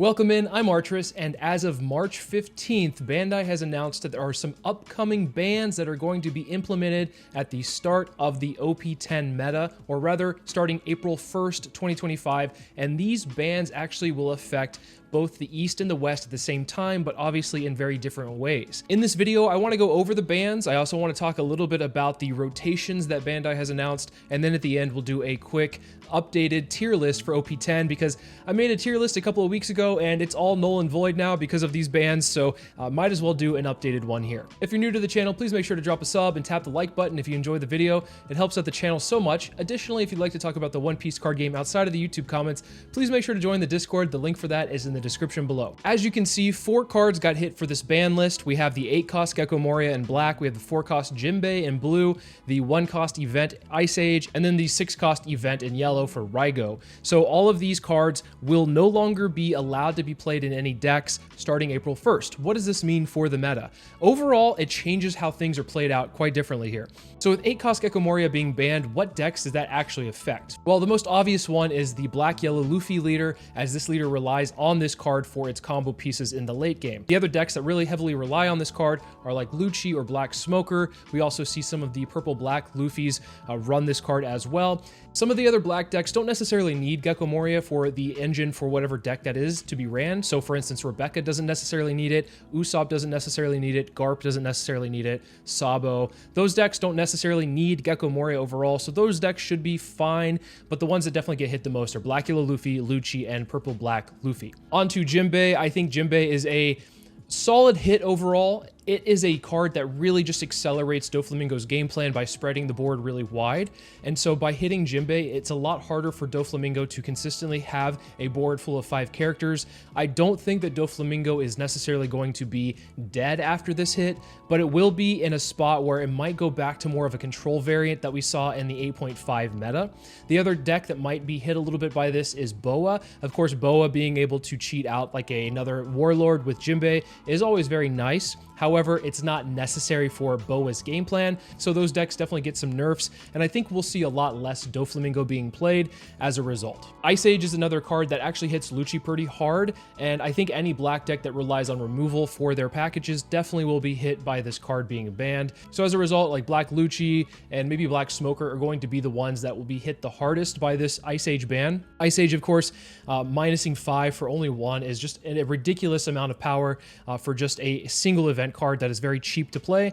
Welcome in, I'm Artress, and as of March 15th, Bandai has announced that there are some upcoming bans that are going to be implemented at the start of the OP-10 meta, or rather, starting April 1st, 2025, and these bans actually will affect both the East and the West at the same time, but obviously in very different ways. In this video, I want to go over the bans. I also want to talk a little bit about the rotations that Bandai has announced, and then at the end, we'll do a quick updated tier list for OP-10 because I made a tier list a couple of weeks ago and it's all null and void now because of these bans, so might as well do an updated one here. If you're new to the channel, please make sure to drop a sub and tap the like button if you enjoy the video. It helps out the channel so much. Additionally, if you'd like to talk about the One Piece card game outside of the YouTube comments, please make sure to join the Discord. The link for that is in the description below. As you can see, 4 cards got hit for this ban list. We have the 8-cost Gecko Moria in black, we have the 4-cost Jinbei in blue, the 1-cost event Ice Age, and then the 6-cost event in yellow for Raigo. So all of these cards will no longer be allowed to be played in any decks starting April 1st. What does this mean for the meta? Overall, it changes how things are played out quite differently here. So with 8-cost Gecko Moria being banned, what decks does that actually affect? Well, the most obvious one is the black-yellow Luffy leader, as this leader relies on this card for its combo pieces in the late game. The other decks that really heavily rely on this card are like Lucci or Black Smoker. We also see some of the purple-black Luffys run this card as well. Some of the other black decks don't necessarily need Gecko Moria for the engine for whatever deck that is to be ran. So for instance, Rebecca doesn't necessarily need it, Usopp doesn't necessarily need it, Garp doesn't necessarily need it, Sabo. Those decks don't necessarily need Gecko Moria overall, so those decks should be fine, but the ones that definitely get hit the most are Black Yellow Luffy, Lucci, and Purple Black Luffy. On to Jinbei. I think Jinbei is a solid hit overall. It is a card that really just accelerates Doflamingo's game plan by spreading the board really wide. And so by hitting Jinbei, it's a lot harder for Doflamingo to consistently have a board full of 5 characters. I don't think that Doflamingo is necessarily going to be dead after this hit, but it will be in a spot where it might go back to more of a control variant that we saw in the 8.5 meta. The other deck that might be hit a little bit by this is Boa. Of course, Boa being able to cheat out like another Warlord with Jinbei is always very nice. However, it's not necessary for Boa's game plan, so those decks definitely get some nerfs, and I think we'll see a lot less Doflamingo being played as a result. Ice Age is another card that actually hits Lucci pretty hard, and I think any black deck that relies on removal for their packages definitely will be hit by this card being banned. So as a result, like Black Lucci and maybe Black Smoker are going to be the ones that will be hit the hardest by this Ice Age ban. Ice Age, of course, minusing 5 for only 1 is just a ridiculous amount of power for just a single event card that is very cheap to play.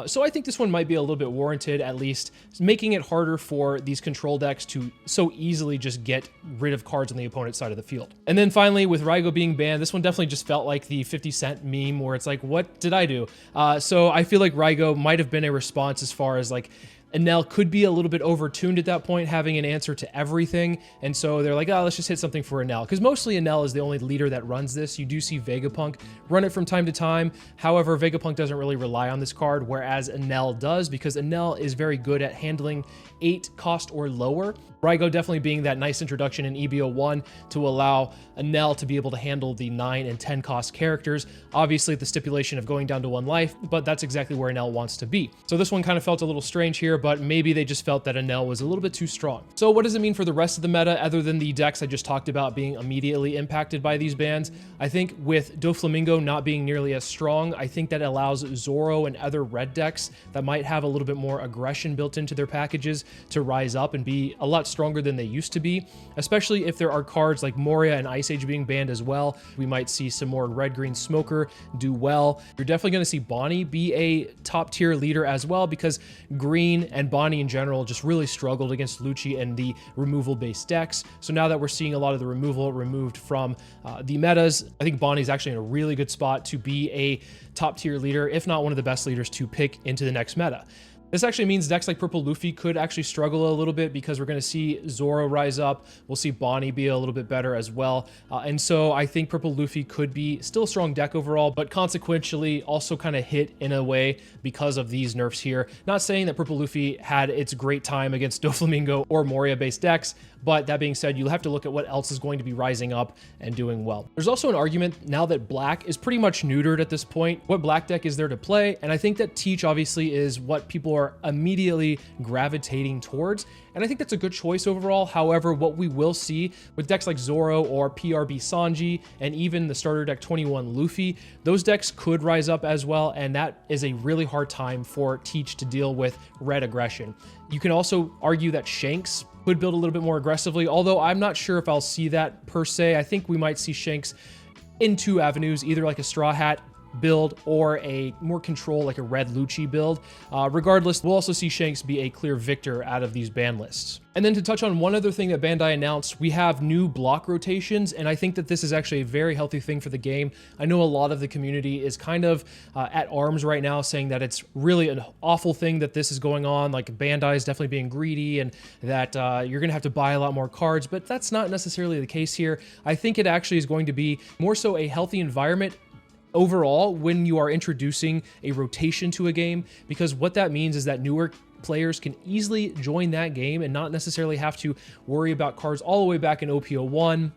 So I think this one might be a little bit warranted, at least making it harder for these control decks to so easily just get rid of cards on the opponent's side of the field. And then finally, with Raigo being banned, this one definitely just felt like the 50 Cent meme where it's like, what did I do? So I feel like Raigo might have been a response as far as like, Enel could be a little bit overtuned at that point, having an answer to everything. And so they're like, oh, let's just hit something for Enel. Because mostly Enel is the only leader that runs this. You do see Vegapunk run it from time to time. However, Vegapunk doesn't really rely on this card, whereas Enel does, because Enel is very good at handling 8 cost or lower. Raigo definitely being that nice introduction in EBO1 to allow Enel to be able to handle the 9 and 10 cost characters. Obviously, the stipulation of going down to 1 life, but that's exactly where Enel wants to be. So this one kind of felt a little strange here, but maybe they just felt that Enel was a little bit too strong. So what does it mean for the rest of the meta, other than the decks I just talked about being immediately impacted by these bans? I think with Doflamingo not being nearly as strong, I think that allows Zoro and other red decks that might have a little bit more aggression built into their packages to rise up and be a lot stronger than they used to be, especially if there are cards like Moria and Ice Age being banned as well. We might see some more red-green Smoker do well. You're definitely going to see Bonney be a top-tier leader as well, because green and Bonney in general just really struggled against Lucci and the removal-based decks. So now that we're seeing a lot of the removal removed from the metas, I think Bonney's actually in a really good spot to be a top-tier leader, if not one of the best leaders to pick into the next meta. This actually means decks like Purple Luffy could actually struggle a little bit, because we're going to see Zoro rise up. We'll see Bonney be a little bit better as well. And so I think Purple Luffy could be still a strong deck overall, but consequentially also kind of hit in a way because of these nerfs here. Not saying that Purple Luffy had its great time against Doflamingo or Moria-based decks, But that being said, you'll have to look at what else is going to be rising up and doing well. There's also an argument now that black is pretty much neutered at this point. What black deck is there to play? And I think that Teach obviously is what people are immediately gravitating towards. And I think that's a good choice overall. However, what we will see with decks like Zoro or PRB Sanji and even the starter deck 21 Luffy, those decks could rise up as well. And that is a really hard time for Teach to deal with red aggression. You can also argue that Shanks could build a little bit more aggressively, although I'm not sure if I'll see that per se. I think we might see Shanks in two avenues, either like a Straw Hat build or a more control like a red Lucci build. Regardless, we'll also see Shanks be a clear victor out of these ban lists. And then to touch on one other thing that Bandai announced, we have new block rotations, and I think that this is actually a very healthy thing for the game. I know a lot of the community is kind of at arms right now, saying that it's really an awful thing that this is going on, like Bandai is definitely being greedy and that you're gonna have to buy a lot more cards, but that's not necessarily the case here. I think it actually is going to be more so a healthy environment overall when you are introducing a rotation to a game, because what that means is that newer players can easily join that game and not necessarily have to worry about cards all the way back in OP-10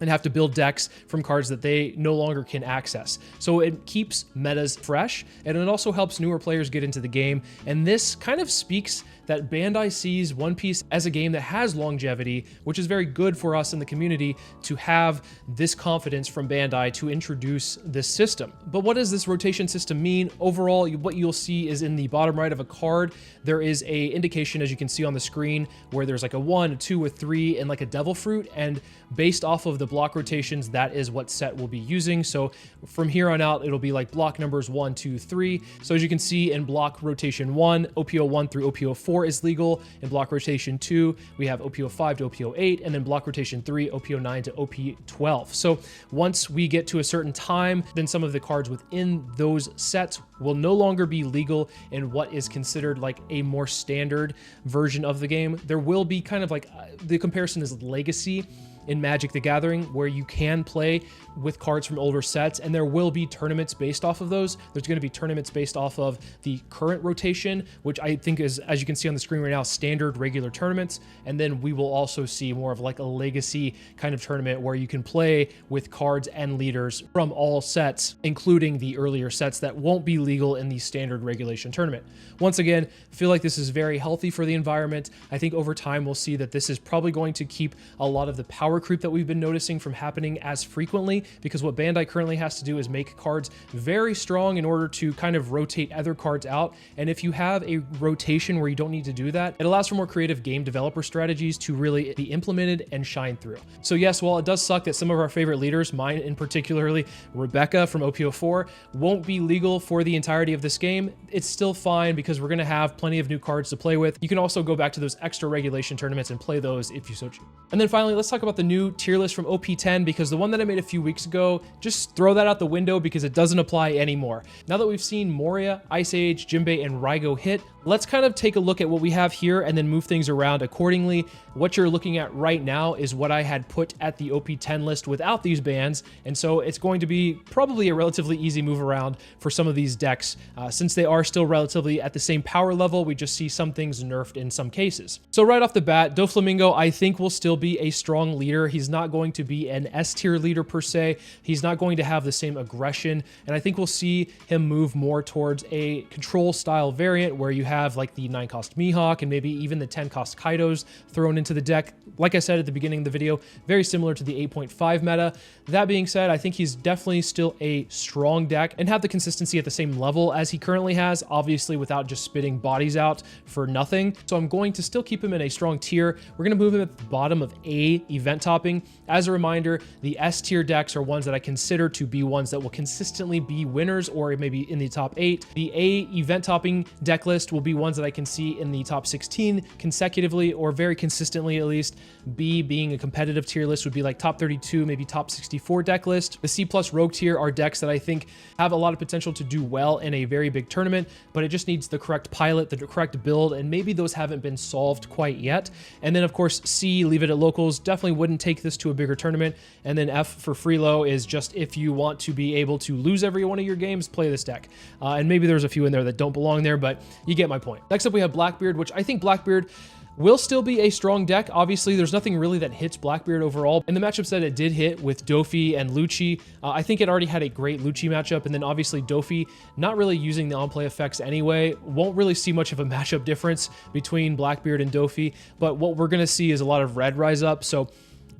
and have to build decks from cards that they no longer can access. So it keeps metas fresh, and it also helps newer players get into the game. And this kind of speaks that Bandai sees One Piece as a game that has longevity, which is very good for us in the community to have this confidence from Bandai to introduce this system. But what does this rotation system mean? Overall, what you'll see is in the bottom right of a card, there is a indication, as you can see on the screen, where there's like a 1, a 2, a 3, and like a devil fruit. And based off of the block rotations, that is what set we'll be using. So from here on out, it'll be like block numbers 1, 2, 3. So as you can see in block rotation 1, OP-01 through OP-04 is legal. In block rotation 2, we have OP-05 to OP-08, and then block rotation 3, OP-09 to OP-12. So once we get to a certain time, then some of the cards within those sets will no longer be legal in what is considered like a more standard version of the game. There will be kind of like the comparison is legacy in Magic the Gathering, where you can play with cards from older sets, and there will be tournaments based off of those. There's going to be tournaments based off of the current rotation, which I think is, as you can see on the screen right now, standard regular tournaments. And then we will also see more of like a legacy kind of tournament where you can play with cards and leaders from all sets, including the earlier sets that won't be legal in the standard regulation tournament. Once again, I feel like this is very healthy for the environment. I think over time we'll see that this is probably going to keep a lot of the power creep that we've been noticing from happening as frequently, because what Bandai currently has to do is make cards very strong in order to kind of rotate other cards out. And if you have a rotation where you don't need to do that, it allows for more creative game developer strategies to really be implemented and shine through. So yes, while it does suck that some of our favorite leaders, mine in particularly Rebecca from OP-04, won't be legal for the entirety of this game, it's still fine because we're going to have plenty of new cards to play with. You can also go back to those extra regulation tournaments and play those if you so choose. And then finally, let's talk about the new tier list from OP-10, because the one that I made a few weeks ago, just throw that out the window because it doesn't apply anymore. Now that we've seen Moria, Ice Age, Jinbei, and Raigo hit, let's kind of take a look at what we have here and then move things around accordingly. What you're looking at right now is what I had put at the OP-10 list without these bans, and so it's going to be probably a relatively easy move around for some of these decks. Since they are still relatively at the same power level, we just see some things nerfed in some cases. So right off the bat, Doflamingo I think will still be a strong leader. He's not going to be an S tier leader per se. He's not going to have the same aggression, and I think we'll see him move more towards a control style variant where you have like the 9-cost Mihawk and maybe even the 10-cost Kaidos thrown into the deck. Like I said at the beginning of the video, very similar to the 8.5 meta. That being said, I think he's definitely still a strong deck and have the consistency at the same level as he currently has, obviously without just spitting bodies out for nothing. So I'm going to still keep him in a strong tier. We're going to move him at the bottom of A event topping. As a reminder, the S tier decks are ones that I consider to be ones that will consistently be winners or maybe in the top 8. The A event topping deck list will be ones that I can see in the top 16 consecutively or very consistently at least. B being a competitive tier list would be like top 32, maybe top 64 deck list. The C plus rogue tier are decks that I think have a lot of potential to do well in a very big tournament, but it just needs the correct pilot, the correct build, and maybe those haven't been solved quite yet. And then of course C, leave it at locals, definitely wouldn't take this to a bigger tournament. And then F for Freelo is just if you want to be able to lose every one of your games, play this deck. And maybe there's a few in there that don't belong there, but you get my point. Next up we have Blackbeard, which I think Blackbeard will still be a strong deck. Obviously, there's nothing really that hits Blackbeard overall. In the matchups that it did hit with Doffy and Lucci, I think it already had a great Lucci matchup, and then obviously Doffy not really using the on-play effects anyway. Won't really see much of a matchup difference between Blackbeard and Doffy, but what we're going to see is a lot of red rise up, so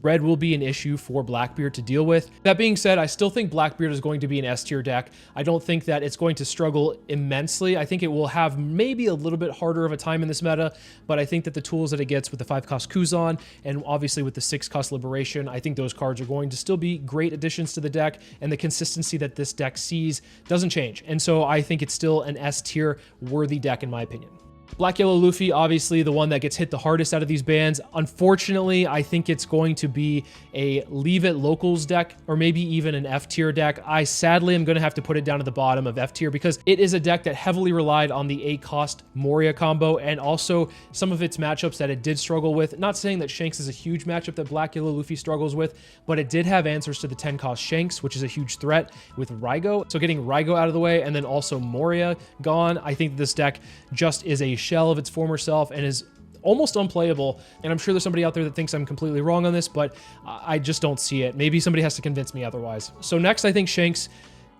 red will be an issue for Blackbeard to deal with. That being said, I still think Blackbeard is going to be an S tier deck. I don't think that it's going to struggle immensely. I think it will have maybe a little bit harder of a time in this meta, but I think that the tools that it gets with the 5-cost Kuzan and obviously with the 6-cost Liberation, I think those cards are going to still be great additions to the deck, and the consistency that this deck sees doesn't change. And so I think it's still an S tier worthy deck in my opinion. Black Yellow Luffy, obviously the one that gets hit the hardest out of these bans. Unfortunately, I think it's going to be a Leave It Locals deck, or maybe even an F tier deck. I sadly am going to have to put it down to the bottom of F tier because it is a deck that heavily relied on the 8-cost Moria combo and also some of its matchups that it did struggle with. Not saying that Shanks is a huge matchup that Black Yellow Luffy struggles with, but it did have answers to the 10-cost Shanks, which is a huge threat with Raigo. So getting Raigo out of the way and then also Moria gone, I think this deck just is a shell of its former self and is almost unplayable. And I'm sure there's somebody out there that thinks I'm completely wrong on this, but I just don't see it. Maybe somebody has to convince me otherwise. So next, I think Shanks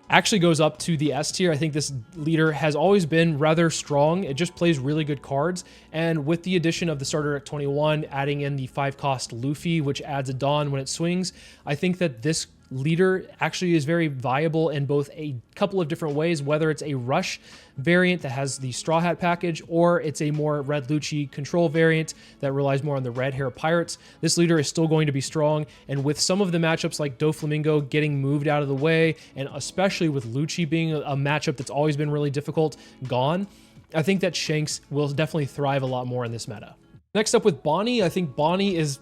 actually goes up to the S tier. I think this leader has always been rather strong. It just plays really good cards. And with the addition of the starter at 21, adding in the 5-cost Luffy, which adds a Dawn when it swings, I think that this leader actually is very viable in both a couple of different ways, whether it's a rush variant that has the Straw Hat package, or it's a more Red Lucci control variant that relies more on the Red Hair Pirates. This leader is still going to be strong, and with some of the matchups like Doflamingo getting moved out of the way, and especially with Lucci being a matchup that's always been really difficult gone, I think that Shanks will definitely thrive a lot more in this meta. Next up with Bonney, I think Bonney is...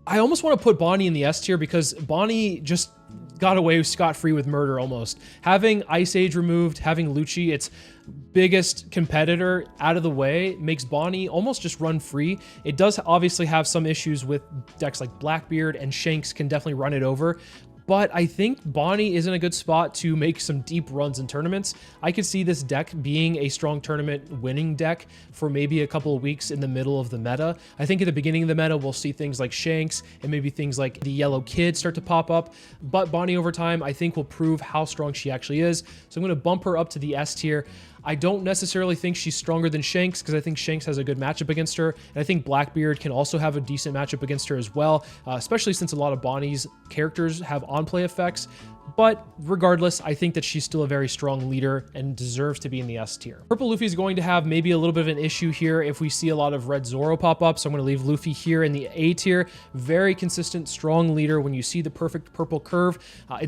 I almost want to put Bonney in the S tier because Bonney just got away scot-free with murder almost. Having Ice Age removed, having Lucci, its biggest competitor, out of the way, makes Bonney almost just run free. It does obviously have some issues with decks like Blackbeard, and Shanks can definitely run it over. But I think Bonney is in a good spot to make some deep runs in tournaments. I could see this deck being a strong tournament winning deck for maybe a couple of weeks in the middle of the meta. I think at the beginning of the meta, we'll see things like Shanks and maybe things like the Yellow Kid start to pop up. But Bonney over time, I think will prove how strong she actually is. So I'm going to bump her up to the S tier. I don't necessarily think she's stronger than Shanks because I think Shanks has a good matchup against her. And I think Blackbeard can also have a decent matchup against her as well, especially since a lot of Bonney's characters have on-play effects. But regardless, I think that she's still a very strong leader and deserves to be in the S tier. Purple Luffy is going to have maybe a little bit of an issue here if we see a lot of red Zoro pop up. So I'm going to leave Luffy here in the A tier. Very consistent, strong leader. When you see the perfect purple curve,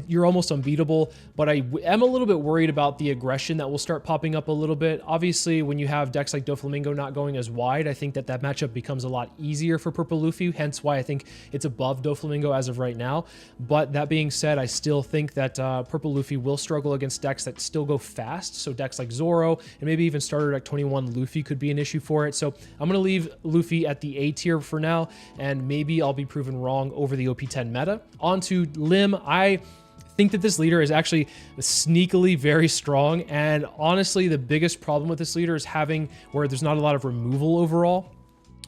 you're almost unbeatable. But I am a little bit worried about the aggression that will start popping up a little bit. Obviously, when you have decks like Doflamingo not going as wide, I think that that matchup becomes a lot easier for Purple Luffy. Hence why I think it's above Doflamingo as of right now. But that being said, I still think that Purple Luffy will struggle against decks that still go fast. So decks like Zoro and maybe even starter deck 21 Luffy could be an issue for it. So I'm going to leave Luffy at the A tier for now, and maybe I'll be proven wrong over the OP-10 meta. On to Lim. I think that this leader is actually sneakily very strong, and honestly the biggest problem with this leader is having where there's not a lot of removal overall.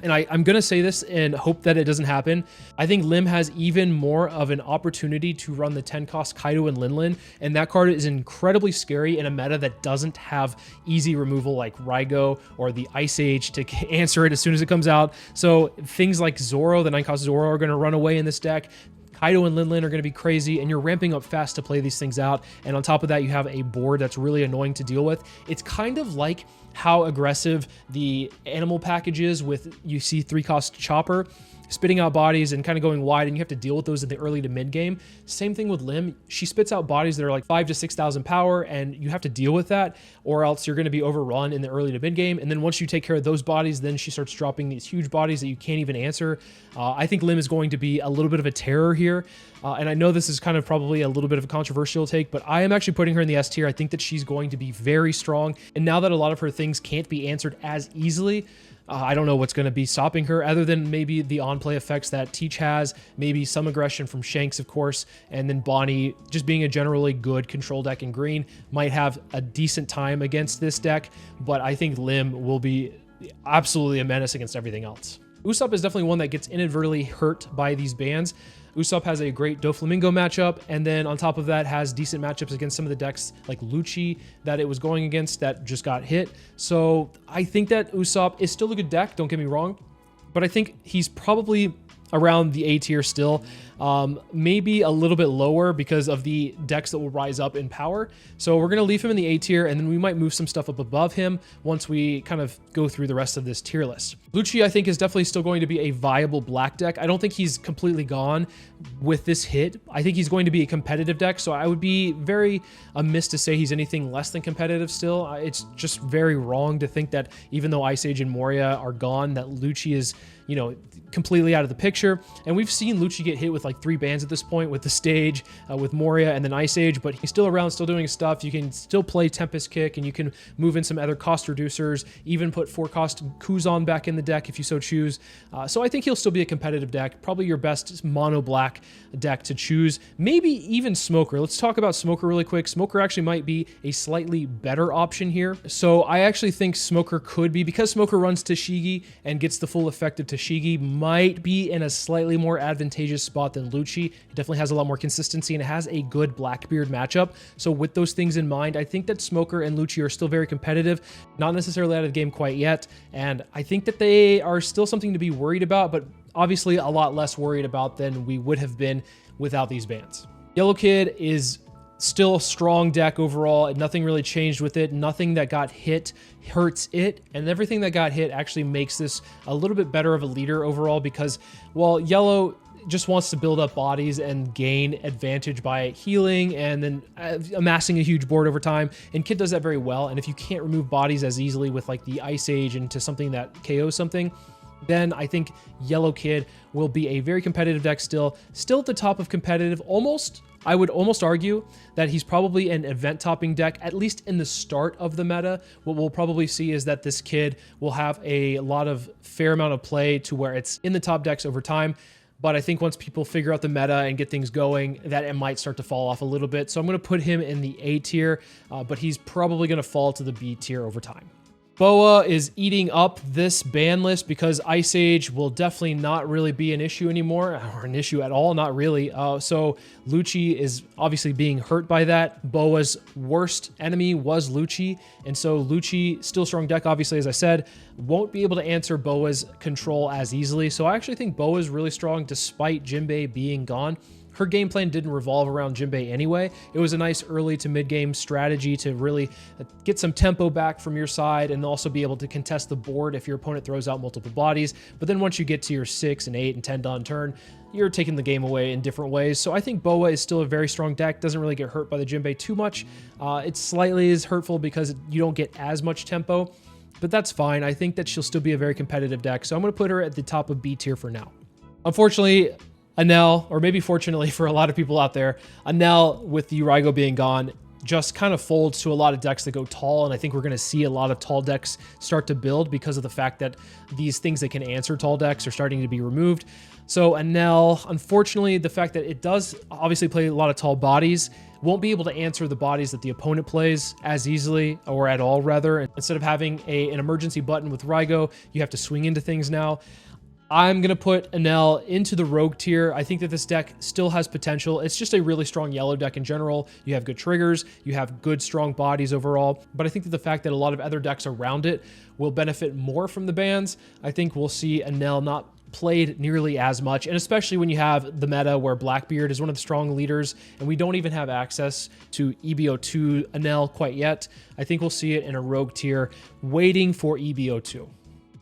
And I'm going to say this and hope that it doesn't happen. I think Lim has even more of an opportunity to run the 10-cost Kaido and Linlin, and that card is incredibly scary in a meta that doesn't have easy removal like Raigo or the Ice Age to answer it as soon as it comes out. So things like Zoro, the 9-cost Zoro, are going to run away in this deck. Kaido and Linlin are going to be crazy, and you're ramping up fast to play these things out. And on top of that, you have a board that's really annoying to deal with. It's kind of like how aggressive the animal package is with, you see 3-cost Chopper spitting out bodies and kind of going wide, and you have to deal with those in the early to mid game. Same thing with Lim. She spits out bodies that are like 5,000 to 6,000 power, and you have to deal with that, or else you're going to be overrun in the early to mid game. And then once you take care of those bodies, then she starts dropping these huge bodies that you can't even answer. I think Lim is going to be a little bit of a terror here. And I know this is kind of probably a little bit of a controversial take, but I am actually putting her in the S tier. I think that she's going to be very strong. And now that a lot of her things can't be answered as easily, I don't know what's going to be stopping her other than maybe the on-play effects that Teach has, maybe some aggression from Shanks, of course, and then Bonney just being a generally good control deck in green might have a decent time against this deck, but I think Lim will be absolutely a menace against everything else. Usopp is definitely one that gets inadvertently hurt by these bans. Usopp has a great Doflamingo matchup, and then on top of that has decent matchups against some of the decks like Lucci that it was going against that just got hit. So I think that Usopp is still a good deck, don't get me wrong, but I think he's probably around the A tier still, maybe a little bit lower because of the decks that will rise up in power. So we're going to leave him in the A tier, and then we might move some stuff up above him once we kind of go through the rest of this tier list. Lucci, I think, is definitely still going to be a viable black deck. I don't think he's completely gone with this hit. I think he's going to be a competitive deck, so I would be very amiss to say he's anything less than competitive still. It's just very wrong to think that even though Ice Age and Moria are gone, that Lucci is, you know, completely out of the picture. And we've seen Lucci get hit with like 3 bans at this point, with the stage, with Moria, and then Ice Age, but he's still around, still doing his stuff. You can still play Tempest Kick, and you can move in some other cost reducers, even put 4-cost Kuzan back in the deck if you so choose. So I think he'll still be a competitive deck, probably your best mono black deck to choose. Maybe even Smoker. Let's talk about Smoker really quick. Smoker actually might be a slightly better option here. So I actually think Smoker could be, because Smoker runs Tashigi and gets the full effect of Tashigi, might be in a slightly more advantageous spot than Lucci. It definitely has a lot more consistency, and it has a good Blackbeard matchup. So with those things in mind, I think that Smoker and Lucci are still very competitive, not necessarily out of the game quite yet, and I think that they are still something to be worried about, but obviously a lot less worried about than we would have been without these bans. Yellow Kid is still a strong deck overall. Nothing really changed with it. Nothing that got hit hurts it, and everything that got hit actually makes this a little bit better of a leader overall, because while Yellow just wants to build up bodies and gain advantage by healing and then amassing a huge board over time, and Kid does that very well. And if you can't remove bodies as easily with like the Ice Age into something that KOs something, then I think Yellow Kid will be a very competitive deck still at the top of competitive. I would almost argue that he's probably an event-topping deck, at least in the start of the meta. What we'll probably see is that this kid will have a lot of fair amount of play to where it's in the top decks over time. But I think once people figure out the meta and get things going, that it might start to fall off a little bit. So I'm going to put him in the A tier, but he's probably going to fall to the B tier over time. Boa is eating up this ban list because Ice Age will definitely not really be an issue anymore, or an issue at all, not really. So Lucci is obviously being hurt by that. Boa's worst enemy was Lucci, and so Lucci, still strong deck, obviously, as I said, won't be able to answer Boa's control as easily. So I actually think Boa is really strong despite Jinbei being gone. Her game plan didn't revolve around Jinbei anyway. It was a nice early to mid-game strategy to really get some tempo back from your side and also be able to contest the board if your opponent throws out multiple bodies. But then once you get to your 6 and 8 and 10 on turn, you're taking the game away in different ways. So I think Boa is still a very strong deck, doesn't really get hurt by the Jinbei too much. It slightly is hurtful because you don't get as much tempo, but that's fine. I think that she'll still be a very competitive deck. So I'm going to put her at the top of B tier for now. Unfortunately, Enel, or maybe fortunately for a lot of people out there, Enel, with the Uraigo being gone, just kind of folds to a lot of decks that go tall, and I think we're going to see a lot of tall decks start to build because of the fact that these things that can answer tall decks are starting to be removed. So Enel, unfortunately, the fact that it does obviously play a lot of tall bodies, won't be able to answer the bodies that the opponent plays as easily, or at all rather. Instead of having an emergency button with Raigo, you have to swing into things now. I'm going to put Enel into the rogue tier. I think that this deck still has potential. It's just a really strong yellow deck in general. You have good triggers, you have good strong bodies overall, but I think that the fact that a lot of other decks around it will benefit more from the bans, I think we'll see Enel not played nearly as much, and especially when you have the meta where Blackbeard is one of the strong leaders and we don't even have access to EBO2 Enel quite yet. I think we'll see it in a rogue tier waiting for EBO2.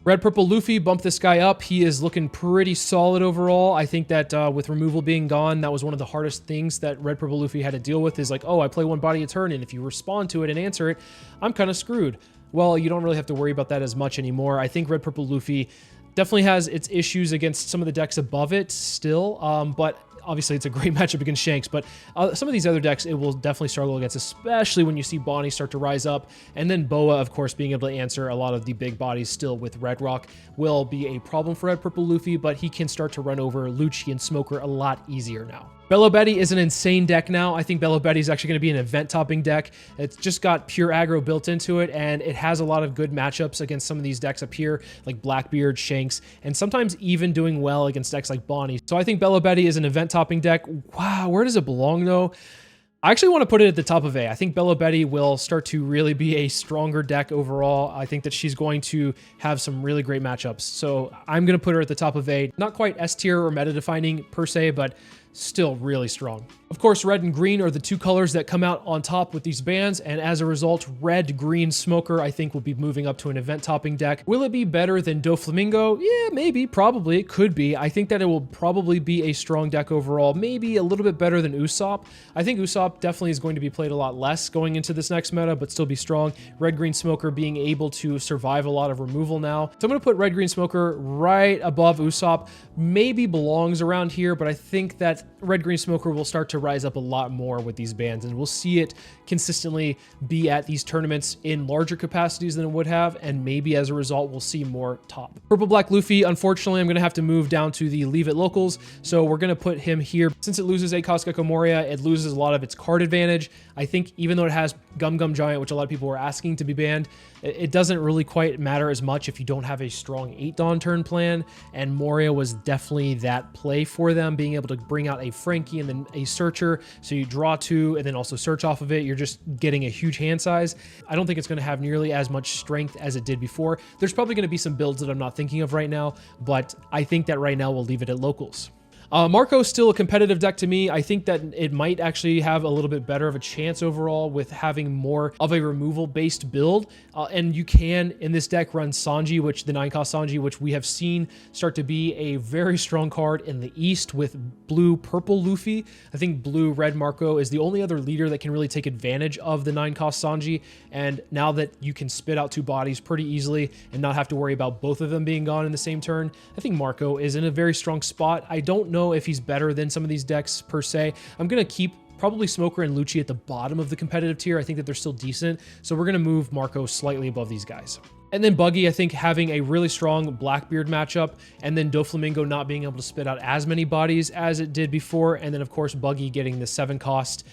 Red Purple Luffy, bump this guy up. He is looking pretty solid overall. I think that with removal being gone, that was one of the hardest things that Red Purple Luffy had to deal with, is like, oh, I play one body a turn, and if you respond to it and answer it, I'm kind of screwed. Well, you don't really have to worry about that as much anymore. I think Red Purple Luffy definitely has its issues against some of the decks above it still, but obviously it's a great matchup against Shanks, but some of these other decks it will definitely struggle against, especially when you see Bonney start to rise up. And then Boa, of course, being able to answer a lot of the big bodies still with Red Rock will be a problem for Red Purple Luffy, but he can start to run over Lucci and Smoker a lot easier now. Belo Betty is an insane deck now. I think Belo Betty is actually going to be an event-topping deck. It's just got pure aggro built into it, and it has a lot of good matchups against some of these decks up here, like Blackbeard, Shanks, and sometimes even doing well against decks like Bonney. So I think Belo Betty is an event-topping deck. Wow, where does it belong, though? I actually want to put it at the top of A. I think Belo Betty will start to really be a stronger deck overall. I think that she's going to have some really great matchups. So I'm going to put her at the top of A. Not quite S tier or meta defining per se, but still really strong. Of course, red and green are the two colors that come out on top with these bands, and as a result, red-green Smoker, I think, will be moving up to an event-topping deck. Will it be better than Doflamingo? Yeah, maybe, probably, it could be. I think that it will probably be a strong deck overall, maybe a little bit better than Usopp. I think Usopp definitely is going to be played a lot less going into this next meta, but still be strong. Red-green Smoker being able to survive a lot of removal now. So I'm going to put red-green Smoker right above Usopp. Maybe belongs around here, but I think that red-green Smoker will start to rise up a lot more with these bans, and we'll see it consistently be at these tournaments in larger capacities than it would have, and maybe as a result we'll see more top. Purple Black Luffy, unfortunately I'm going to have to move down to the leave it locals, so we're going to put him here. Since it loses ACOS Gecko Moria, it loses a lot of its card advantage. I think even though it has Gum Gum Giant, which a lot of people were asking to be banned, it doesn't really quite matter as much if you don't have a strong 8 Dawn turn plan, and Moria was definitely that play for them, being able to bring out a Frankie and then a Searcher, so you draw 2 and then also search off of it. You're just getting a huge hand size. I don't think it's going to have nearly as much strength as it did before. There's probably going to be some builds that I'm not thinking of right now, but I think that right now we'll leave it at locals. Marco's still a competitive deck to me. I think that it might actually have a little bit better of a chance overall with having more of a removal-based build. And you can, in this deck, run Sanji, the 9-cost Sanji, which we have seen start to be a very strong card in the East with blue-purple Luffy. I think blue-red Marco is the only other leader that can really take advantage of the 9-cost Sanji. And now that you can spit out 2 bodies pretty easily and not have to worry about both of them being gone in the same turn, I think Marco is in a very strong spot. I don't know if he's better than some of these decks per se. I'm going to keep probably Smoker and Lucci at the bottom of the competitive tier. I think that they're still decent. So we're going to move Marco slightly above these guys. And then Buggy, I think, having a really strong Blackbeard matchup, and then Doflamingo not being able to spit out as many bodies as it did before, and then, of course, Buggy getting the 7-cost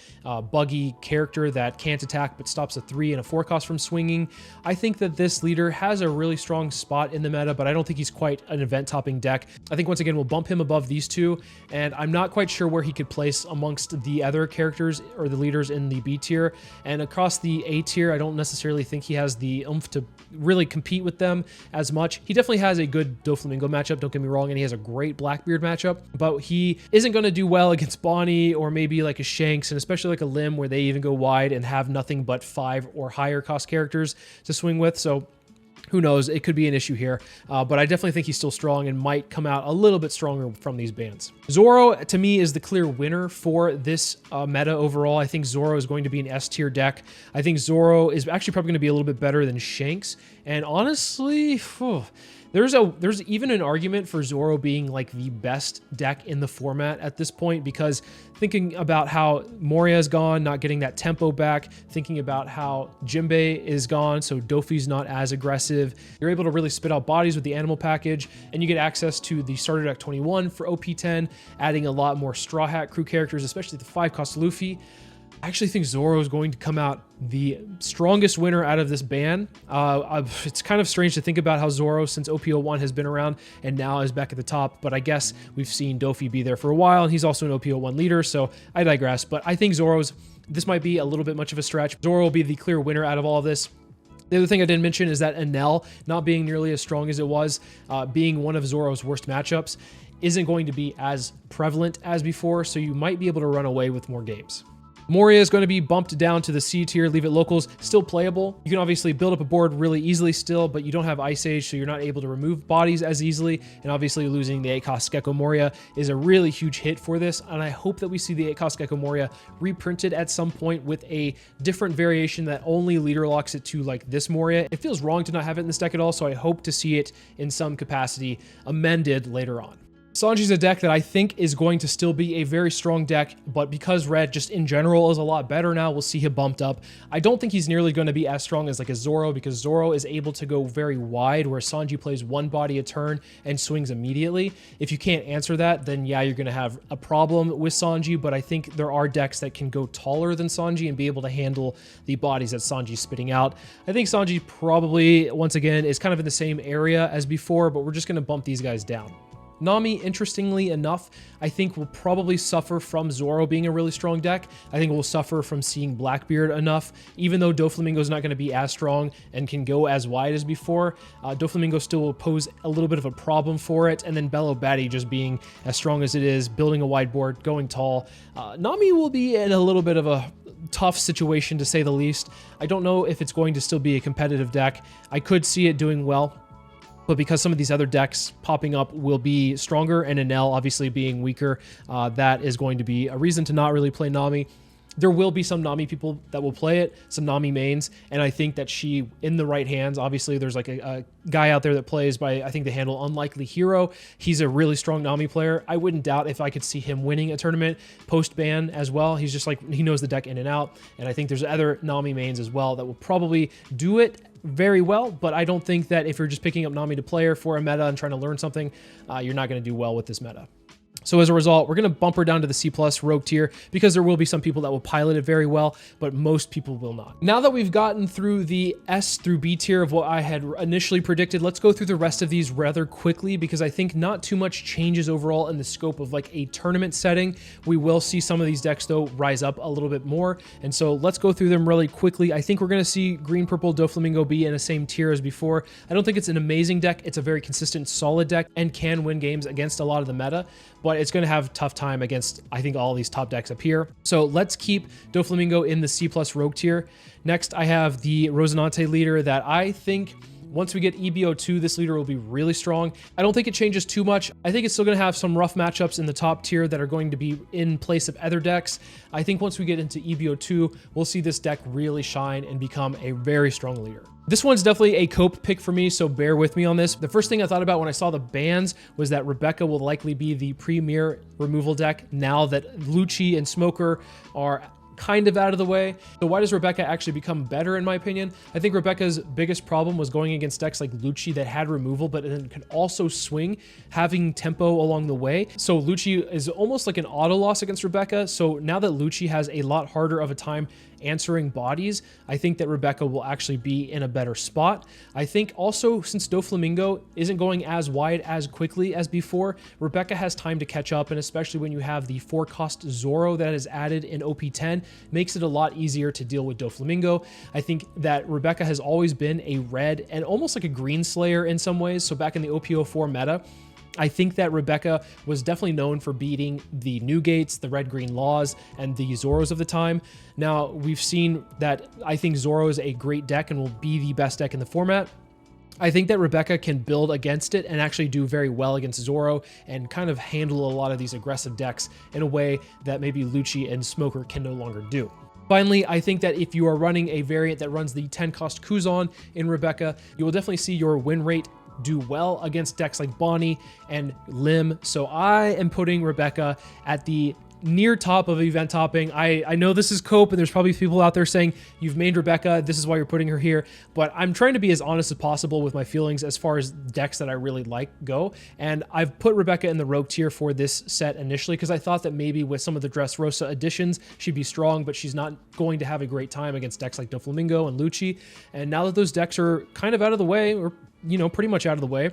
Buggy character that can't attack but stops a 3 and a 4-cost from swinging. I think that this leader has a really strong spot in the meta, but I don't think he's quite an event-topping deck. I think, once again, we'll bump him above these two, and I'm not quite sure where he could place amongst the other characters or the leaders in the B tier. And across the A tier, I don't necessarily think he has the oomph to really compete with them as much. He definitely has a good Doflamingo matchup, don't get me wrong, and he has a great Blackbeard matchup, but he isn't going to do well against Bonney or maybe like a Shanks, and especially like a Limb where they even go wide and have nothing but 5 or higher cost characters to swing with. So who knows? It could be an issue here, but I definitely think he's still strong and might come out a little bit stronger from these bans. Zoro, to me, is the clear winner for this meta overall. I think Zoro is going to be an S tier deck. I think Zoro is actually probably going to be a little bit better than Shanks, and honestly, there's even an argument for Zoro being like the best deck in the format at this point, because thinking about how Moria is gone, not getting that tempo back, thinking about how Jinbei is gone, so Doffy's not as aggressive, you're able to really spit out bodies with the animal package, and you get access to the starter deck 21 for OP-10, adding a lot more Straw Hat crew characters, especially the 5-cost Luffy. I actually think Zoro is going to come out the strongest winner out of this ban. It's kind of strange to think about how Zoro, since OP-01 has been around and now is back at the top, but I guess we've seen Doffy be there for a while, and he's also an OP-01 leader, so I digress. But I think this might be a little bit much of a stretch. Zoro will be the clear winner out of all of this. The other thing I didn't mention is that Enel, not being nearly as strong as it was, being one of Zoro's worst matchups, isn't going to be as prevalent as before, so you might be able to run away with more games. Moria is going to be bumped down to the C tier, leave it locals, still playable. You can obviously build up a board really easily still, but you don't have Ice Age, so you're not able to remove bodies as easily, and obviously losing the 8-cost Gecko Moria is a really huge hit for this, and I hope that we see the 8-cost Gecko Moria reprinted at some point with a different variation that only leader locks it to like this Moria. It feels wrong to not have it in this deck at all, so I hope to see it in some capacity amended later on. Sanji's a deck that I think is going to still be a very strong deck, but because red just in general is a lot better now, we'll see him bumped up. I don't think he's nearly going to be as strong as like a Zoro, because Zoro is able to go very wide, where Sanji plays one body a turn and swings immediately. If you can't answer that, then yeah, you're going to have a problem with Sanji, but I think there are decks that can go taller than Sanji and be able to handle the bodies that Sanji's spitting out. I think Sanji probably, once again, is kind of in the same area as before, but we're just going to bump these guys down. Nami, interestingly enough, I think will probably suffer from Zoro being a really strong deck. I think we'll suffer from seeing Blackbeard enough, even though Doflamingo is not going to be as strong and can go as wide as before. Doflamingo still will pose a little bit of a problem for it, and then Belo Betty just being as strong as it is, building a wide board, going tall. Nami will be in a little bit of a tough situation, to say the least. I don't know if it's going to still be a competitive deck. I could see it doing well, but because some of these other decks popping up will be stronger, and Enel obviously being weaker, that is going to be a reason to not really play Nami. There will be some Nami people that will play it, some Nami mains, and I think that she, in the right hands, obviously there's like a guy out there that plays by, I think, the handle Unlikely Hero. He's a really strong Nami player. I wouldn't doubt if I could see him winning a tournament post-ban as well. He's just like, he knows the deck in and out, and I think there's other Nami mains as well that will probably do it very well, but I don't think that if you're just picking up Nami to player for a meta and trying to learn something, you're not going to do well with this meta. So as a result, we're going to bump her down to the C+ rogue tier, because there will be some people that will pilot it very well, but most people will not. Now that we've gotten through the S through B tier of what I had initially predicted, let's go through the rest of these rather quickly, because I think not too much changes overall in the scope of like a tournament setting. We will see some of these decks though rise up a little bit more, and so let's go through them really quickly. I think we're going to see green purple Doflamingo be in the same tier as before. I don't think it's an amazing deck. It's a very consistent, solid deck and can win games against a lot of the meta, but it's going to have a tough time against, I think, all these top decks up here. So let's keep Doflamingo in the C+ rogue tier. Next, I have the Rosinante leader that I think once we get EBO2, this leader will be really strong. I don't think it changes too much. I think it's still going to have some rough matchups in the top tier that are going to be in place of other decks. I think once we get into EBO2, we'll see this deck really shine and become a very strong leader. This one's definitely a cope pick for me, so bear with me on this. The first thing I thought about when I saw the bans was that Rebecca will likely be the premier removal deck now that Lucci and Smoker are kind of out of the way. So why does Rebecca actually become better, in my opinion? I think Rebecca's biggest problem was going against decks like Lucci that had removal, but then could also swing, having tempo along the way. So Lucci is almost like an auto loss against Rebecca. So now that Lucci has a lot harder of a time answering bodies, I think that Rebecca will actually be in a better spot. I think also, since Doflamingo isn't going as wide as quickly as before, Rebecca has time to catch up, and especially when you have the 4-cost Zoro that is added in OP-10, makes it a lot easier to deal with Doflamingo. I think that Rebecca has always been a red and almost like a green slayer in some ways. So back in the OP-04 meta, I think that Rebecca was definitely known for beating the Newgates, the red-green laws, and the Zoros of the time. Now, we've seen that I think Zoro is a great deck and will be the best deck in the format. I think that Rebecca can build against it and actually do very well against Zoro and kind of handle a lot of these aggressive decks in a way that maybe Lucci and Smoker can no longer do. Finally, I think that if you are running a variant that runs the 10-cost Kuzan in Rebecca, you will definitely see your win rate do well against decks like Bonney and Lim. So I am putting Rebecca at the near top of event topping. I know this is cope, and there's probably people out there saying you've made Rebecca, this is why you're putting her here, but I'm trying to be as honest as possible with my feelings as far as decks that I really like go, and I've put Rebecca in the rogue tier for this set initially because I thought that maybe with some of the Dressrosa additions she'd be strong, but she's not going to have a great time against decks like Doflamingo and Lucci. And now that those decks are kind of out of the way, or pretty much out of the way,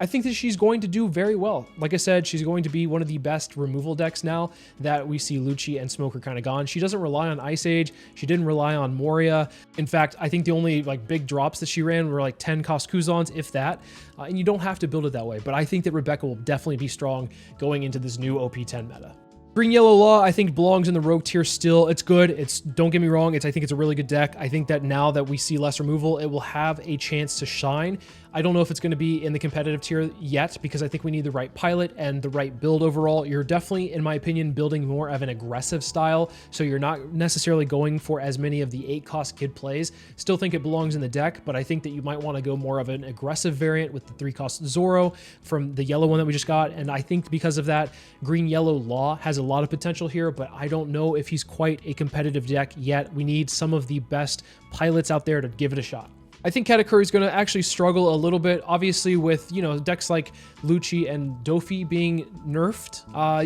I think that she's going to do very well. Like I said, she's going to be one of the best removal decks now that we see Lucci and Smoker kind of gone. She doesn't rely on Ice Age. She didn't rely on Moria. In fact, I think the only like big drops that she ran were like 10-cost Kuzans, if that. And you don't have to build it that way. But I think that Rebecca will definitely be strong going into this new OP-10 meta. Green Yellow Law, I think, belongs in the rogue tier still. It's good. Don't get me wrong. I think it's a really good deck. I think that now that we see less removal, it will have a chance to shine. I don't know if it's going to be in the competitive tier yet because I think we need the right pilot and the right build overall. You're definitely, in my opinion, building more of an aggressive style, so you're not necessarily going for as many of the 8-cost kid plays. Still think it belongs in the deck, but I think that you might want to go more of an aggressive variant with the 3-cost Zoro from the yellow one that we just got, and I think because of that, green-yellow Law has a lot of potential here, but I don't know if he's quite a competitive deck yet. We need some of the best pilots out there to give it a shot. I think Katakuri is going to actually struggle a little bit, obviously with, decks like Lucci and Doffy being nerfed.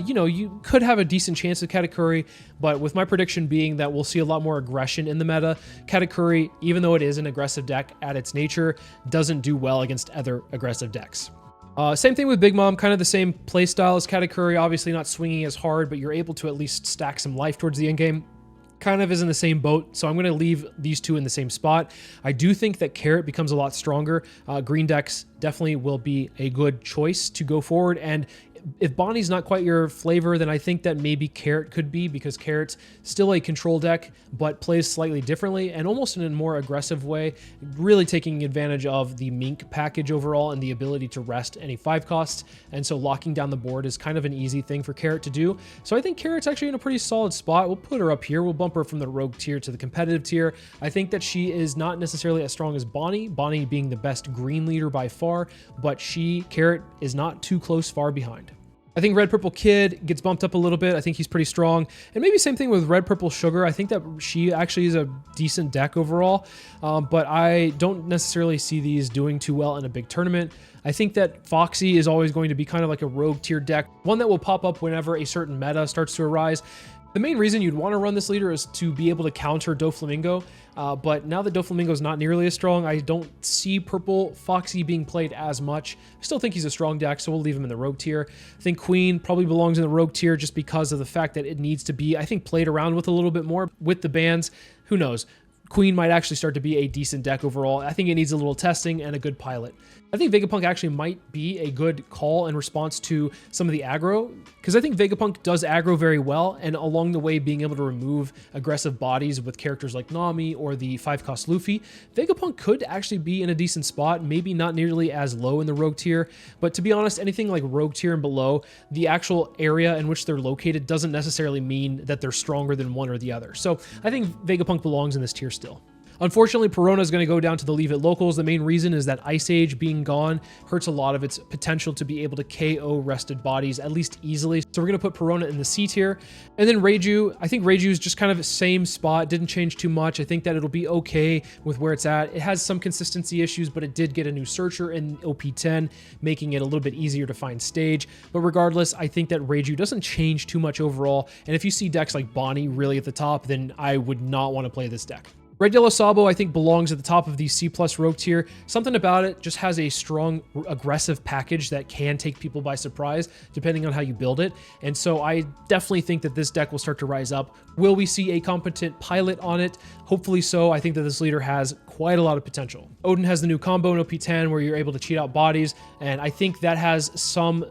You could have a decent chance with Katakuri, but with my prediction being that we'll see a lot more aggression in the meta, Katakuri, even though it is an aggressive deck at its nature, doesn't do well against other aggressive decks. Same thing with Big Mom, kind of the same playstyle as Katakuri, obviously not swinging as hard, but you're able to at least stack some life towards the end game. Kind of is in the same boat, so I'm going to leave these two in the same spot. I do think that Carrot becomes a lot stronger. Green decks definitely will be a good choice to go forward, and if Bonney's not quite your flavor, then I think that maybe Carrot could be, because Carrot's still a control deck, but plays slightly differently and almost in a more aggressive way, really taking advantage of the Mink package overall and the ability to rest any 5 costs, and so locking down the board is kind of an easy thing for Carrot to do. So I think Carrot's actually in a pretty solid spot. We'll put her up here. We'll bump her from the rogue tier to the competitive tier. I think that she is not necessarily as strong as Bonney being the best green leader by far, but Carrot is not too close far behind. I think Red Purple Kid gets bumped up a little bit. I think he's pretty strong. And maybe same thing with Red Purple Sugar. I think that she actually is a decent deck overall, but I don't necessarily see these doing too well in a big tournament. I think that Foxy is always going to be kind of like a rogue tier deck, one that will pop up whenever a certain meta starts to arise. The main reason you'd want to run this leader is to be able to counter Doflamingo, but now that Doflamingo is not nearly as strong, I don't see Purple Foxy being played as much. I still think he's a strong deck, so we'll leave him in the rogue tier. I think Queen probably belongs in the rogue tier just because of the fact that it needs to be, I think, played around with a little bit more with the bans. Who knows? Queen might actually start to be a decent deck overall. I think it needs a little testing and a good pilot. I think Vegapunk actually might be a good call in response to some of the aggro, because I think Vegapunk does aggro very well, and along the way being able to remove aggressive bodies with characters like Nami or the 5-cost Luffy, Vegapunk could actually be in a decent spot, maybe not nearly as low in the rogue tier, but to be honest, anything like rogue tier and below, the actual area in which they're located doesn't necessarily mean that they're stronger than one or the other. So I think Vegapunk belongs in this tier still. Unfortunately, Perona is going to go down to the Leave It Locals. The main reason is that Ice Age being gone hurts a lot of its potential to be able to KO rested bodies, at least easily. So we're going to put Perona in the C tier. And then Reiju, I think Reiju is just kind of the same spot, didn't change too much. I think that it'll be okay with where it's at. It has some consistency issues, but it did get a new searcher in OP-10, making it a little bit easier to find stage. But regardless, I think that Reiju doesn't change too much overall. And if you see decks like Bonney really at the top, then I would not want to play this deck. Red Yellow Sabo, I think, belongs at the top of the C+ rogue tier. Something about it just has a strong, aggressive package that can take people by surprise, depending on how you build it. And so I definitely think that this deck will start to rise up. Will we see a competent pilot on it? Hopefully so. I think that this leader has quite a lot of potential. Odin has the new combo in OP-10 where you're able to cheat out bodies, and I think that has some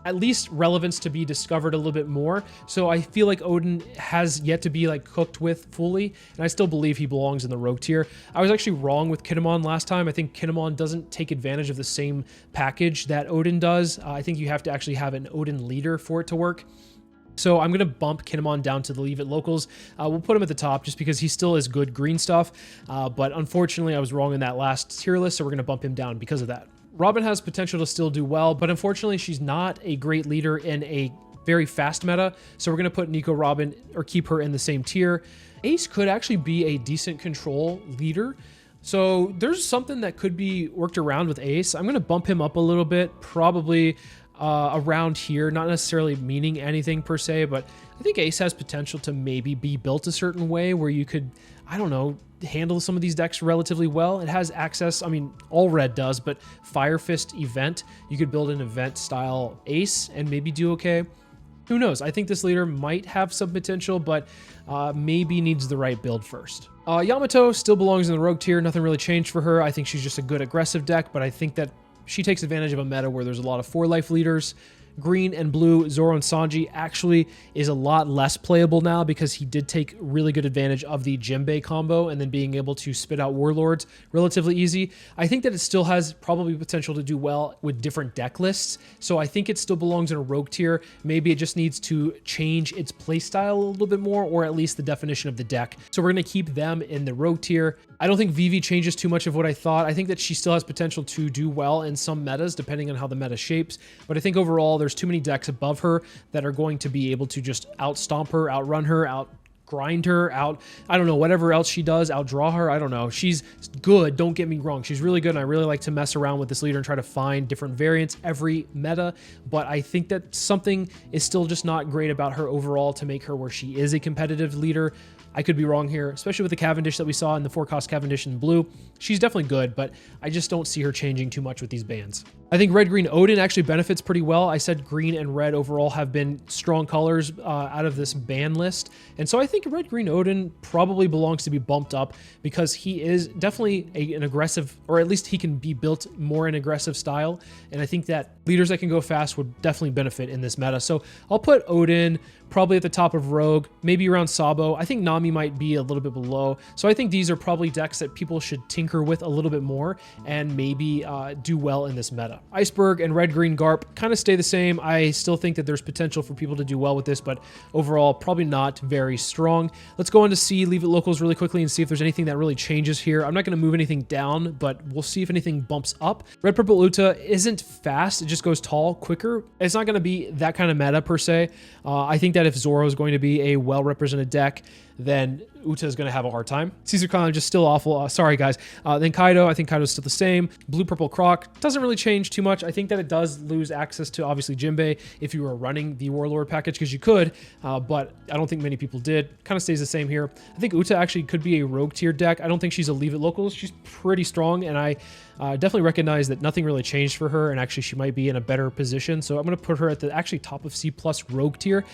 at least relevance to be discovered a little bit more. So I feel like Odin has yet to be cooked with fully, and I still believe he belongs in the rogue tier. I was actually wrong with Kinemon last time. I think Kinemon doesn't take advantage of the same package that Odin does. I think you have to actually have an Odin leader for it to work. So I'm going to bump Kinemon down to the Leave It Locals. We'll put him at the top just because he still is good green stuff. But unfortunately, I was wrong in that last tier list, so we're going to bump him down because of that. Robin has potential to still do well, but unfortunately, she's not a great leader in a very fast meta. So we're going to put Nico Robin or keep her in the same tier. Ace could actually be a decent control leader. So there's something that could be worked around with Ace. I'm going to bump him up a little bit, probably around here, not necessarily meaning anything per se, but I think Ace has potential to maybe be built a certain way where you could, I don't know, handle some of these decks relatively well. It has access, I mean, all red does, but Fire Fist event, you could build an event style Ace and maybe do okay. Who knows? I think this leader might have some potential, but maybe needs the right build first. Yamato still belongs in the rogue tier. Nothing really changed for her. I think she's just a good aggressive deck, but I think that she takes advantage of a meta where there's a lot of 4-life leaders. green and blue Zoro and Sanji actually is a lot less playable now because he did take really good advantage of the Jinbei combo and then being able to spit out warlords relatively easy. I think that it still has probably potential to do well with different deck lists, so I think it still belongs in a rogue tier. Maybe it just needs to change its playstyle a little bit more, or at least the definition of the deck. So we're going to keep them in the rogue tier. I don't think Vivi changes too much of what I thought. I think that she still has potential to do well in some metas, depending on how the meta shapes. But I think overall, there's too many decks above her that are going to be able to just outstomp her, outrun her, grind her out. I don't know, whatever else she does, outdraw her. I don't know. She's good. Don't get me wrong. She's really good. And I really like to mess around with this leader and try to find different variants every meta. But I think that something is still just not great about her overall to make her where she is a competitive leader. I could be wrong here, especially with the Cavendish that we saw in the 4-cost Cavendish in blue. She's definitely good, but I just don't see her changing too much with these bans. I think red, green, Odin actually benefits pretty well. I said green and red overall have been strong colors out of this ban list. And so I think red, green, Odin probably belongs to be bumped up because he is definitely an aggressive, or at least he can be built more in aggressive style. And I think that leaders that can go fast would definitely benefit in this meta. So I'll put Odin probably at the top of Rogue, maybe around Sabo. I think Nami might be a little bit below. So I think these are probably decks that people should tinker with a little bit more and maybe do well in this meta. Iceberg and red, green, Garp kind of stay the same. I still think that there's potential for people to do well with this, but overall, probably not very strong. Let's go on to see Leave It Locals really quickly and see if there's anything that really changes here. I'm not going to move anything down, but we'll see if anything bumps up. Red, purple, Uta isn't fast. It just goes tall, quicker. It's not going to be that kind of meta per se. I think that if Zoro is going to be a well-represented deck, then Uta is going to have a hard time. Caesar Khan just still awful. Sorry, guys. Then Kaido, I think Kaido's still the same. Blue, purple, Croc doesn't really change too much. I think that it does lose access to, obviously, Jinbei if you were running the Warlord package, because you could, but I don't think many people did. Kind of stays the same here. I think Uta actually could be a rogue tier deck. I don't think she's a Leave It Locals. She's pretty strong, and I definitely recognize that nothing really changed for her, and actually she might be in a better position. So I'm going to put her at the actually top of C+ rogue tier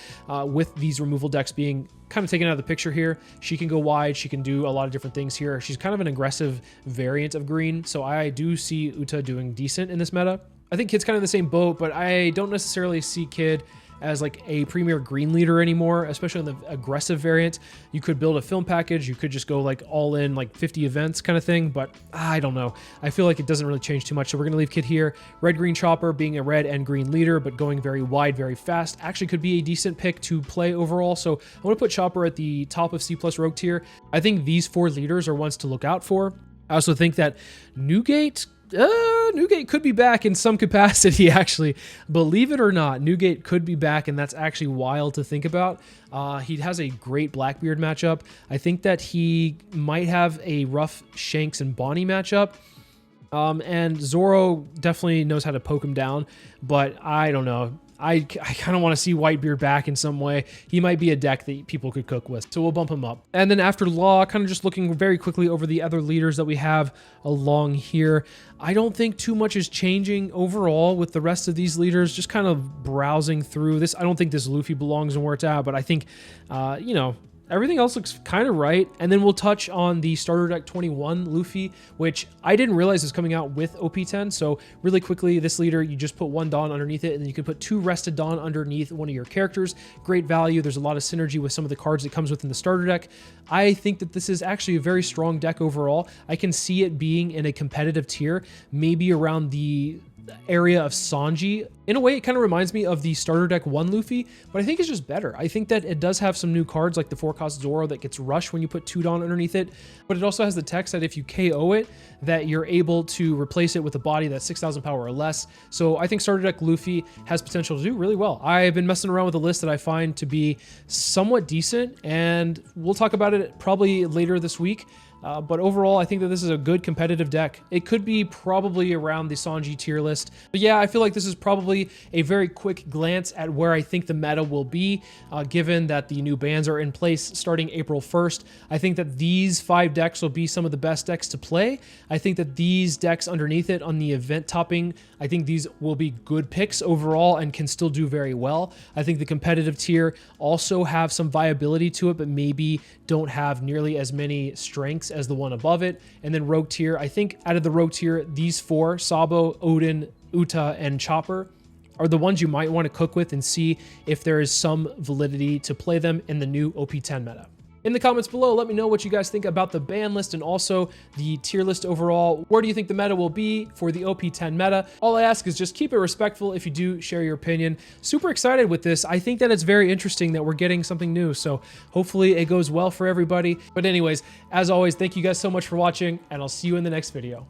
with these removal decks being kind of taken out of the picture here. She can go wide. She can do a lot of different things here. She's kind of an aggressive variant of green. So I do see Uta doing decent in this meta. I think Kid's kind of in the same boat, but I don't necessarily see Kid as like a premier green leader anymore, especially on the aggressive variant. You could build a film package. You could just go like all in like 50 events kind of thing, but I don't know. I feel like it doesn't really change too much. So we're going to leave Kid here. Red, green, Chopper being a red and green leader, but going very wide, very fast. Actually could be a decent pick to play overall. So I'm going to put Chopper at the top of C+ rogue tier. I think these 4 leaders are ones to look out for. I also think that Newgate could be back in some capacity, actually. Believe it or not, Newgate could be back, and that's actually wild to think about. He has a great Blackbeard matchup. I think that he might have a rough Shanks and Bonney matchup. And Zoro definitely knows how to poke him down, but I don't know. I kind of want to see Whitebeard back in some way. He might be a deck that people could cook with, so we'll bump him up. And then after Law, kind of just looking very quickly over the other leaders that we have along here. I don't think too much is changing overall with the rest of these leaders, just kind of browsing through this. I don't think this Luffy belongs in where it's at, but I think, you know, everything else looks kind of right. And then we'll touch on the starter deck 21 Luffy, which I didn't realize was coming out with OP-10. So really quickly, this leader, you just put 1 Dawn underneath it, and then you can put 2 Rested Dawn underneath one of your characters. Great value. There's a lot of synergy with some of the cards that comes within the starter deck. I think that this is actually a very strong deck overall. I can see it being in a competitive tier, maybe around the area of Sanji. In a way, it kind of reminds me of the starter deck 1 Luffy, but I think it's just better. I think that it does have some new cards like the 4-cost Zoro that gets rushed when you put 2 Dawn underneath it, but it also has the text that if you KO it, that you're able to replace it with a body that's 6,000 power or less. So I think starter deck Luffy has potential to do really well. I've been messing around with a list that I find to be somewhat decent, and we'll talk about it probably later this week. But overall, I think that this is a good competitive deck. It could be probably around the Sanji tier list. But yeah, I feel like this is probably a very quick glance at where I think the meta will be, given that the new bans are in place starting April 1st. I think that these 5 decks will be some of the best decks to play. I think that these decks underneath it on the event topping, I think these will be good picks overall and can still do very well. I think the competitive tier also have some viability to it, but maybe don't have nearly as many strengths as the one above it. And then rogue tier, I think out of the rogue tier, these 4, Sabo, Odin, Uta, and Chopper, are the ones you might want to cook with and see if there is some validity to play them in the new OP-10 meta. In the comments below, let me know what you guys think about the ban list and also the tier list overall. Where do you think the meta will be for the OP-10 meta? All I ask is just keep it respectful if you do share your opinion. Super excited with this. I think that it's very interesting that we're getting something new, so hopefully it goes well for everybody. But anyways, as always, thank you guys so much for watching, and I'll see you in the next video.